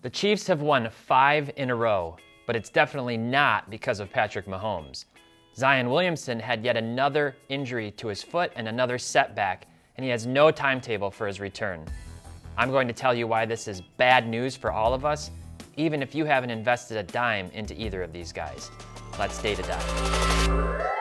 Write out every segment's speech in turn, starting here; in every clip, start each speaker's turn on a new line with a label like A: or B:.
A: The Chiefs have won 5 in a row, but it's definitely not because of Patrick Mahomes. Zion Williamson had yet another injury to his foot and another setback, and he has no timetable for his return. I'm going to tell you why this is bad news for all of us, even if you haven't invested a dime into either of these guys. Let's data dive.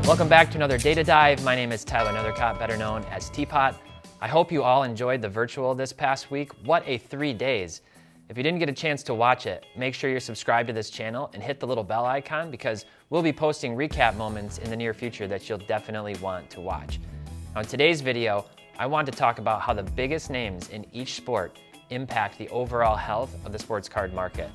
A: Welcome back to another Data Dive. My name is Tyler Nethercott, better known as Teapot. I hope you all enjoyed the virtual this past week. What a 3 days. If you didn't get a chance to watch it, make sure you're subscribed to this channel and hit the little bell icon because we'll be posting recap moments in the near future that you'll definitely want to watch. Now in today's video, I want to talk about how the biggest names in each sport impact the overall health of the sports card market.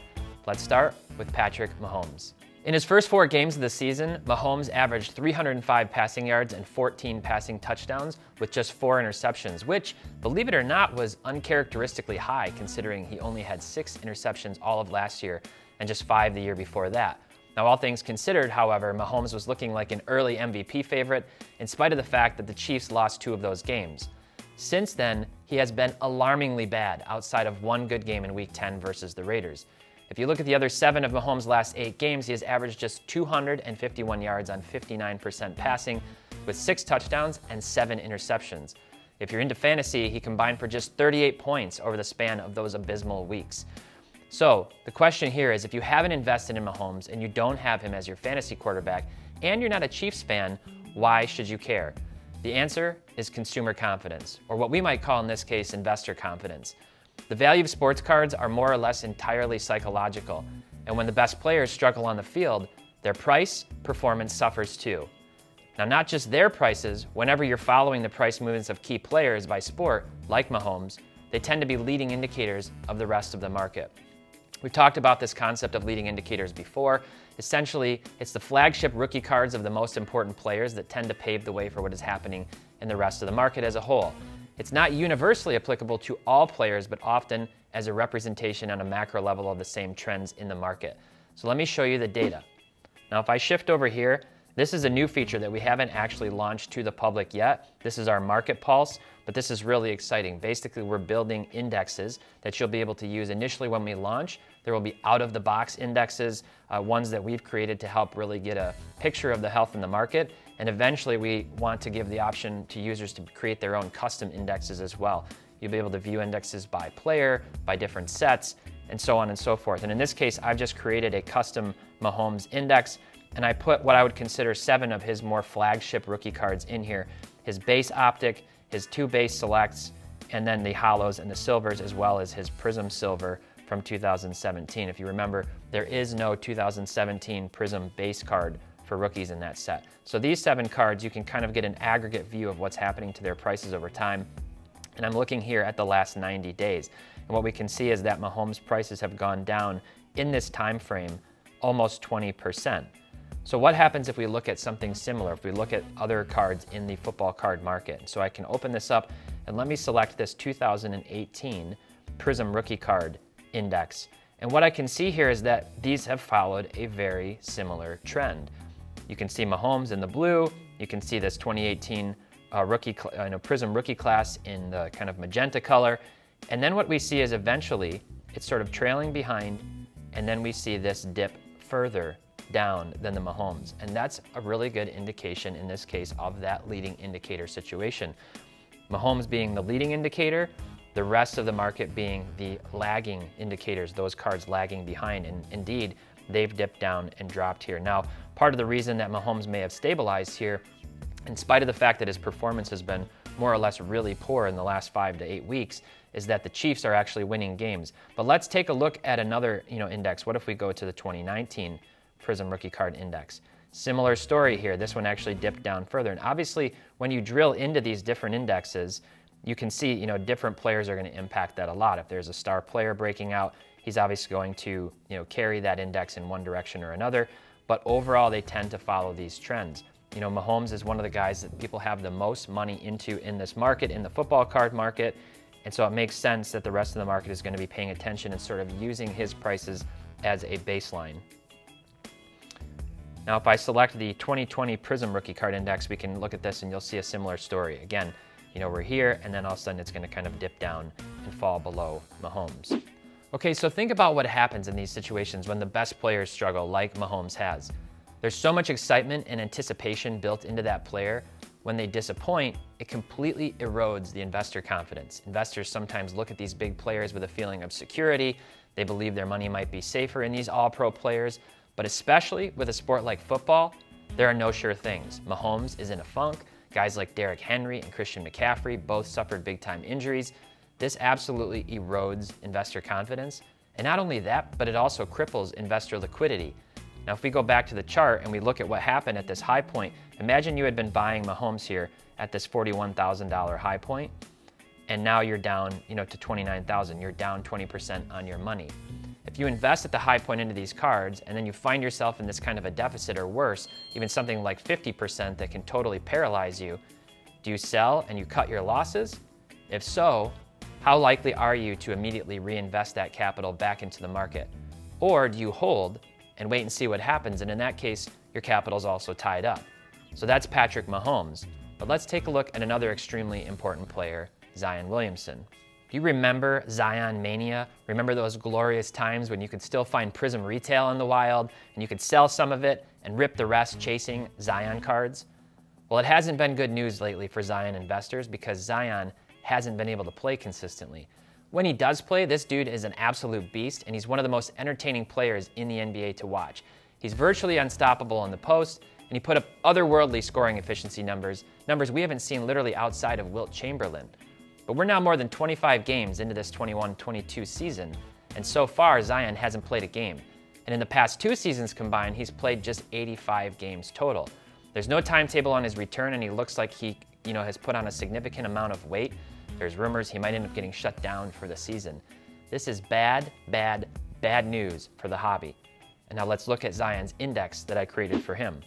A: Let's start with Patrick Mahomes. In his first 4 games of the season, Mahomes averaged 305 passing yards and 14 passing touchdowns with just 4 interceptions, which, believe it or not, was uncharacteristically high considering he only had 6 interceptions all of last year and just 5 the year before that. Now, all things considered, however, Mahomes was looking like an early MVP favorite in spite of the fact that the Chiefs lost 2 of those games. Since then, he has been alarmingly bad outside of 1 good game in Week 10 versus the Raiders. If you look at the other 7 of Mahomes' last 8 games, he has averaged just 251 yards on 59% passing with 6 touchdowns and 7 interceptions. If you're into fantasy, he combined for just 38 points over the span of those abysmal weeks. So the question here is, if you haven't invested in Mahomes and you don't have him as your fantasy quarterback and you're not a Chiefs fan, why should you care? The answer is consumer confidence, or what we might call in this case investor confidence. The value of sports cards are more or less entirely psychological, and when the best players struggle on the field, their price performance suffers too. Now, not just their prices, whenever you're following the price movements of key players by sport, like Mahomes, they tend to be leading indicators of the rest of the market. We've talked about this concept of leading indicators before. Essentially, it's the flagship rookie cards of the most important players that tend to pave the way for what is happening in the rest of the market as a whole. It's not universally applicable to all players, but often as a representation on a macro level of the same trends in the market. So let me show you the data. Now, if I shift over here, this is a new feature that we haven't actually launched to the public yet. This is our Market Pulse, but this is really exciting. Basically, we're building indexes that you'll be able to use initially when we launch. There will be out-of-the-box indexes, ones that we've created to help really get a picture of the health in the market. And eventually, we want to give the option to users to create their own custom indexes as well. You'll be able to view indexes by player, by different sets, and so on and so forth. And in this case, I've just created a custom Mahomes index, and I put what I would consider 7 of his more flagship rookie cards in here. His base optic, his 2 base selects, and then the hollows and the silvers, as well as his Prism Silver from 2017. If you remember, there is no 2017 Prism base card for rookies in that set. So these 7 cards, you can kind of get an aggregate view of what's happening to their prices over time. And I'm looking here at the last 90 days. And what we can see is that Mahomes' prices have gone down in this time frame almost 20%. So what happens if we look at something similar, if we look at other cards in the football card market? So I can open this up and let me select this 2018 Prism Rookie Card Index. And what I can see here is that these have followed a very similar trend. You can see Mahomes in the blue, you can see this 2018 Prism Rookie class in the kind of magenta color, and then what we see is eventually it's sort of trailing behind, and then we see this dip further down than the Mahomes. And that's a really good indication in this case of that leading indicator situation. Mahomes being the leading indicator, the rest of the market being the lagging indicators, those cards lagging behind. And indeed, they've dipped down and dropped here. Now, part of the reason that Mahomes may have stabilized here, in spite of the fact that his performance has been more or less really poor in the last 5 to 8 weeks, is that the Chiefs are actually winning games. But let's take a look at another index. What if we go to the 2019 Prism Rookie Card Index? Similar story here. This one actually dipped down further. And obviously, when you drill into these different indexes, you can see different players are going to impact that a lot. If there's a star player breaking out, he's obviously going to carry that index in one direction or another. But overall, they tend to follow these trends. Mahomes is one of the guys that people have the most money into in this market, in the football card market. And so it makes sense that the rest of the market is going to be paying attention and sort of using his prices as a baseline. Now, if I select the 2020 Prism Rookie Card Index, we can look at this and you'll see a similar story. Again, we're here, and then all of a sudden it's going to kind of dip down and fall below Mahomes. Okay, so think about what happens in these situations when the best players struggle, like Mahomes has. There's so much excitement and anticipation built into that player. When they disappoint, it completely erodes the investor confidence. Investors sometimes look at these big players with a feeling of security. They believe their money might be safer in these all-pro players. But especially with a sport like football, there are no sure things. Mahomes is in a funk. Guys like Derrick Henry and Christian McCaffrey both suffered big-time injuries. This absolutely erodes investor confidence. And not only that, but it also cripples investor liquidity. Now, if we go back to the chart and we look at what happened at this high point, imagine you had been buying Mahomes here at this $41,000 high point, and now you're down, to $29,000. You're down 20% on your money. If you invest at the high point into these cards and then you find yourself in this kind of a deficit or worse, even something like 50% that can totally paralyze you, do you sell and you cut your losses? If so, how likely are you to immediately reinvest that capital back into the market? Or do you hold and wait and see what happens, and in that case, your capital is also tied up? So that's Patrick Mahomes. But let's take a look at another extremely important player, Zion Williamson. Do you remember Zion Mania? Remember those glorious times when you could still find Prism retail in the wild and you could sell some of it and rip the rest chasing Zion cards? Well, it hasn't been good news lately for Zion investors because Zion hasn't been able to play consistently. When he does play, this dude is an absolute beast, and he's one of the most entertaining players in the NBA to watch. He's virtually unstoppable in the post, and he put up otherworldly scoring efficiency numbers we haven't seen literally outside of Wilt Chamberlain. But we're now more than 25 games into this 21-22 season, and so far Zion hasn't played a game. And in the past 2 seasons combined, he's played just 85 games total. There's no timetable on his return, and he looks like he has put on a significant amount of weight. There's rumors he might end up getting shut down for the season. This is bad, bad, bad news for the hobby. And now let's look at Zion's index that I created for him.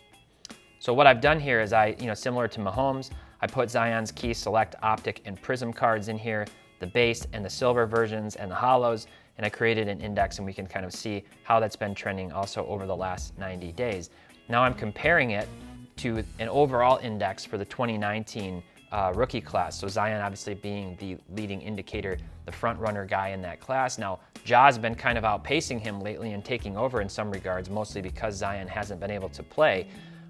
A: So what I've done here is similar to Mahomes, I put Zion's key select optic and prism cards in here, the base and the silver versions and the hollows, and I created an index, and we can kind of see how that's been trending also over the last 90 days. Now I'm comparing it to an overall index for the 2019 rookie class. So Zion obviously being the leading indicator, the front runner guy in that class. Now, Ja's been kind of outpacing him lately and taking over in some regards, mostly because Zion hasn't been able to play.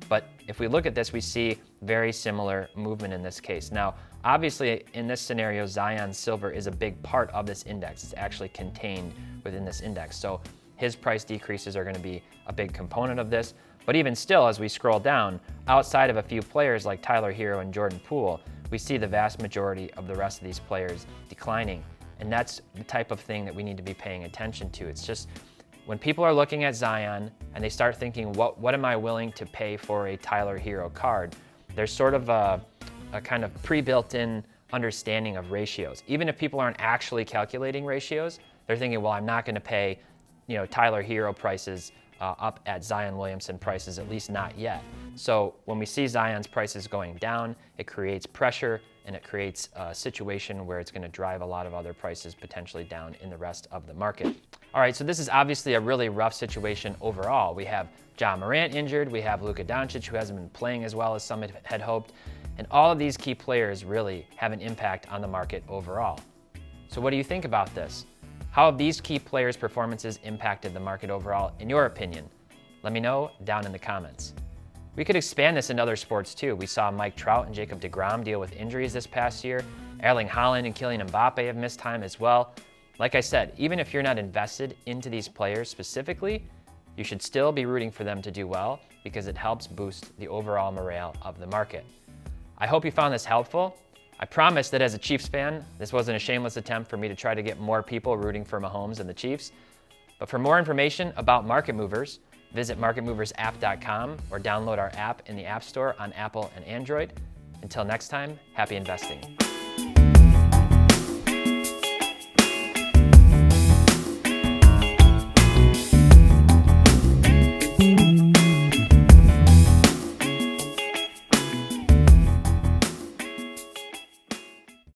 A: But if we look at this, we see very similar movement in this case. Now, obviously, in this scenario, Zion's silver is a big part of this index. It's actually contained within this index. So his price decreases are going to be a big component of this. But even still, as we scroll down, outside of a few players like Tyler Hero and Jordan Poole, we see the vast majority of the rest of these players declining. And that's the type of thing that we need to be paying attention to. It's just, when people are looking at Zion and they start thinking, what am I willing to pay for a Tyler Hero card? There's sort of a kind of pre-built-in understanding of ratios. Even if people aren't actually calculating ratios, they're thinking, well, I'm not going to pay Tyler Hero prices up at Zion Williamson prices, at least not yet. So when we see Zion's prices going down, it creates pressure and it creates a situation where it's going to drive a lot of other prices potentially down in the rest of the market. All right, so this is obviously a really rough situation overall. We have Ja Morant injured, we have Luka Doncic, who hasn't been playing as well as some had hoped, and all of these key players really have an impact on the market overall. So what do you think about this? How have these key players' performances impacted the market overall, in your opinion? Let me know down in the comments. We could expand this into other sports too. We saw Mike Trout and Jacob deGrom deal with injuries this past year. Erling Haaland and Kylian Mbappe have missed time as well. Like I said, even if you're not invested into these players specifically, you should still be rooting for them to do well because it helps boost the overall morale of the market. I hope you found this helpful. I promise that as a Chiefs fan, this wasn't a shameless attempt for me to try to get more people rooting for Mahomes and the Chiefs. But for more information about market movers, visit marketmoversapp.com or download our app in the App Store on Apple and Android. Until next time, happy investing.